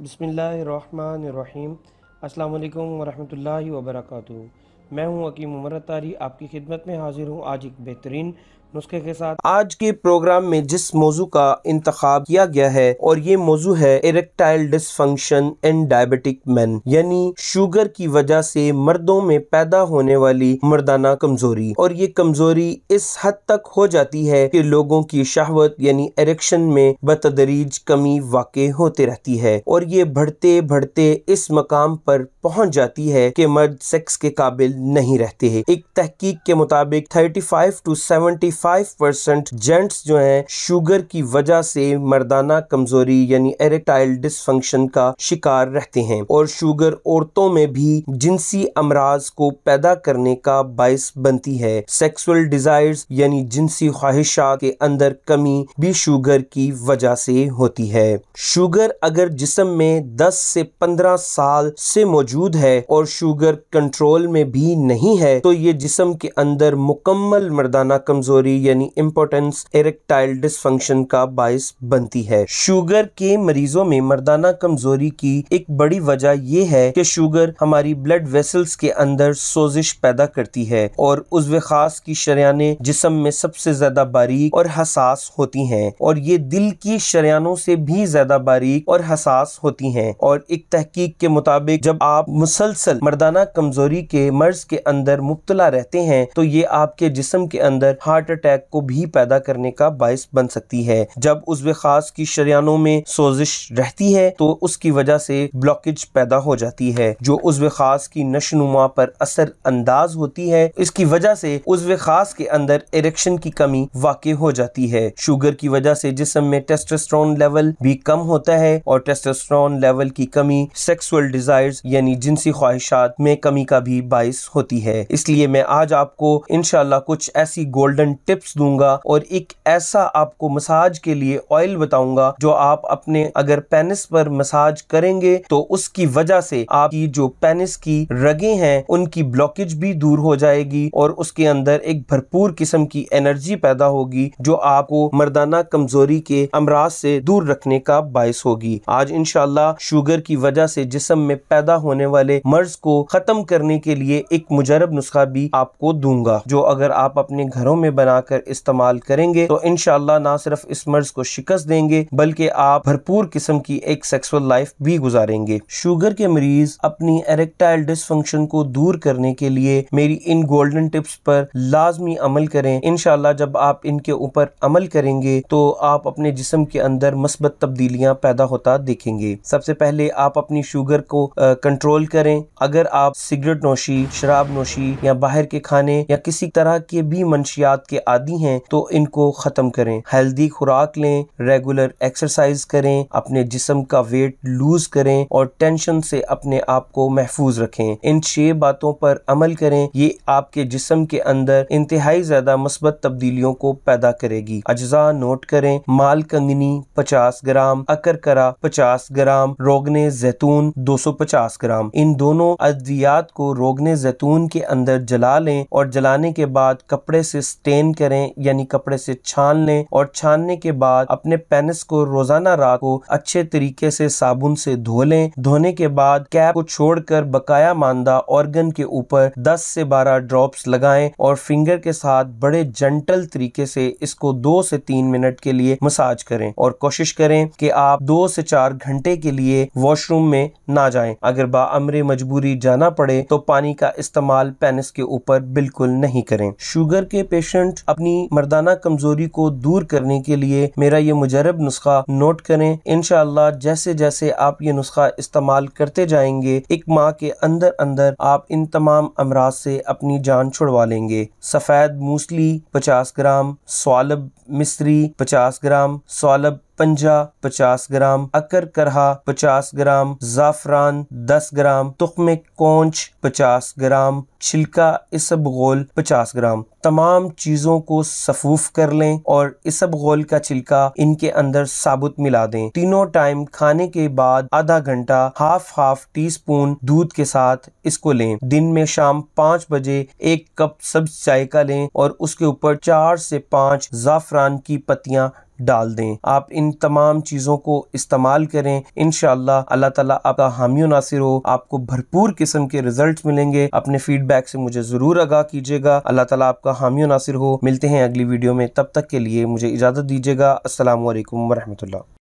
बिस्मिल्लाहिर्रहमानिर्रहीम। अस्सलाम वालेकुम वरहमतुल्लाहि वबरकातुहू। मैं हूं हकीम उमर तारी, आपकी खिदमत में हाजिर हूं आज एक बेहतरीन नुस्खे के साथ। आज के प्रोग्राम में जिस मौजू का इंतखाब किया गया है और ये मौजू है erectile dysfunction in diabetic man, यानी शुगर की वजह से मर्दों में पैदा होने वाली मर्दाना कमजोरी। और ये कमजोरी इस हद तक हो जाती है कि लोगों की शहवत यानी एरेक्शन में बतदरीज कमी वाक़ई होते रहती है और ये बढ़ते बढ़ते इस मकाम पर पहुंच जाती है कि मर्द सेक्स के काबिल नहीं रहते हैं। एक तहकीक के मुताबिक 35 to 75% जेंट्स जो हैं शुगर की वजह से मर्दाना कमजोरी यानी एरेक्टाइल डिसफंक्शन का शिकार रहते हैं और शुगर औरतों में भी जिनसी अमराज को पैदा करने का बायस बनती है। सेक्सुअल डिजायर्स यानी जिनसी ख्वाहिशात के अंदर कमी भी शुगर की वजह से होती है। शुगर अगर जिस्म में 10 से 15 साल से मौजूद है और शुगर कंट्रोल में भी नहीं है तो ये जिस्म के अंदर मुकम्मल मर्दाना कमजोरी यानी इम्पोर्टेंस इरेक्टाइल डिसफंक्शन का बायस बनती है। शुगर के मरीजों में मर्दाना कमजोरी की एक बड़ी वजह यह है कि शुगर हमारी ब्लड वेसल्स के अंदर सोजिश पैदा करती है और उज़्व खास की शरियानें जिस्म में सबसे ज्यादा बारीक और हसास होती हैं और ये दिल की शरियानों से भी ज्यादा बारीक और हसास होती हैं। और एक तहकीक के मुताबिक जब आप मुसलसल मर्दाना कमजोरी के मर्ज के अंदर मुब्तला रहते हैं तो ये आपके जिस्म के अंदर हार्ट अटैक को भी पैदा करने का बायस बन सकती है। जब उज़्व खास की शरियानों में सोजिश रहती है तो उसकी वजह से ब्लॉकेज पैदा हो जाती है जो उज़्व खास की नशनुमा पर असर अंदाज होती है। इसकी वजह से उज़्व खास के अंदर इरेक्शन की कमी वाक़ई हो जाती है। शुगर की वजह से जिस्म में टेस्टोस्टेरोन लेवल भी कम होता है और टेस्टोस्टेरोन लेवल की कमी सेक्सुअल डिजायर्स यानी जिनसी ख्वाहिशात में कमी का भी बायस होती है। इसलिए मैं आज आपको इंशाल्लाह कुछ ऐसी गोल्डन टिप्स दूंगा और एक ऐसा आपको मसाज के लिए ऑयल बताऊंगा जो आप अपने अगर पेनिस पर मसाज करेंगे तो उसकी वजह से आपकी जो पेनिस की रगें हैं उनकी ब्लॉकेज भी दूर हो जाएगी और उसके अंदर एक भरपूर किस्म की एनर्जी पैदा होगी जो आपको मर्दाना कमजोरी के अमराज से दूर रखने का बायस होगी। आज इंशाल्लाह शुगर की वजह से जिस्म में पैदा होने वाले मर्ज को खत्म करने के लिए एक मुजरब नुस्खा भी आपको दूंगा जो अगर आप अपने घरों में बनाकर इस्तेमाल करेंगे तो इंशाल्लाह ना सिर्फ इस मर्ज को शिकस्त देंगे बल्कि आप भरपूर किस्म की एक सेक्सुअल लाइफ भी गुजारेंगे। शुगर के मरीज अपनी एरेक्टाइल डिसफंक्शन को दूर करने के लिए मेरी इन गोल्डन टिप्स पर लाजमी अमल करें। इंशाल्लाह जब आप इनके ऊपर अमल करेंगे तो आप अपने जिस्म के अंदर मस्बत तब्दीलियां पैदा होता देखेंगे। सबसे पहले आप अपनी शुगर को कंट्रोल करें। अगर आप सिगरेट नोशी, शराब नोशी या बाहर के खाने या किसी तरह के भी मंशियात के आदी हैं तो इनको खत्म करें। हेल्दी खुराक लें, रेगुलर एक्सरसाइज करें, अपने जिस्म का वेट लूज करें और टेंशन से अपने आप को महफूज रखें। इन 6 बातों पर अमल करें। ये आपके जिस्म के अंदर इंतहाई ज्यादा मस्बत तब्दीलियों को पैदा करेगी। अज्जा नोट करें। माल कंगनी 50 ग्राम, अकरकरा 50 ग्राम, रोगने जैतून 250 ग्राम। इन दोनों अद्वियात को रोगने जैतून के अंदर जला लें और जलाने के बाद कपड़े से स्टेन करें यानी कपड़े से छान लें और छानने के बाद अपने पेनिस को रोजाना रात को अच्छे तरीके से साबुन से धो लें। धोने के बाद कैप को छोड़कर बकाया मानदा ऑर्गन के ऊपर 10 से 12 ड्रॉप्स लगाएं और फिंगर के साथ बड़े जेंटल तरीके से इसको 2 से 3 मिनट के लिए मसाज करें और कोशिश करें कि आप 2 से 4 घंटे के लिए वॉशरूम में ना जाएं। अगर बाअमरे मजबूरी जाना पड़े तो पानी का इस्तेमाल पेनिस के ऊपर बिल्कुल नहीं करें। शुगर के पेशेंट अपनी मर्दाना कमजोरी को दूर करने के लिए मेरा ये मुजरब नुस्खा नोट करें। इंशाअल्लाह जैसे जैसे आप ये नुस्खा इस्तेमाल करते जाएंगे 1 माह के अंदर अंदर आप इन तमाम अमराज से अपनी जान छुड़वा लेंगे। सफेद मूसली 50 ग्राम, स्वालब मिस्री 50 ग्राम, स्वालब पंजा 50 ग्राम, अकर करहा 50 ग्राम, जाफरान 10 ग्राम, तुख्मे कोंच 50 ग्राम, छिलका इसबगोल 50 ग्राम। तमाम चीजों को सफूफ कर लें और इसबगोल का छिलका इनके अंदर साबुत मिला दें। तीनों टाइम खाने के बाद आधा घंटा हाफ टीस्पून दूध के साथ इसको लें। दिन में शाम 5 बजे 1 कप सब्ज चाय का लें और उसके ऊपर 4 से 5 जाफरान की पत्तियां डाल दें। आप इन तमाम चीज़ों को इस्तेमाल करें, इंशाअल्लाह अल्लाह ताला आपका हामी और नासिर हो, आपको भरपूर किस्म के रिजल्ट्स मिलेंगे। अपने फीडबैक से मुझे ज़रूर आगाह कीजिएगा। अल्लाह ताला आपका हामी और नासिर हो। मिलते हैं अगली वीडियो में, तब तक के लिए मुझे इजाज़त दीजिएगा। अस्सलामु अलैकुम वरहमतुल्लाह।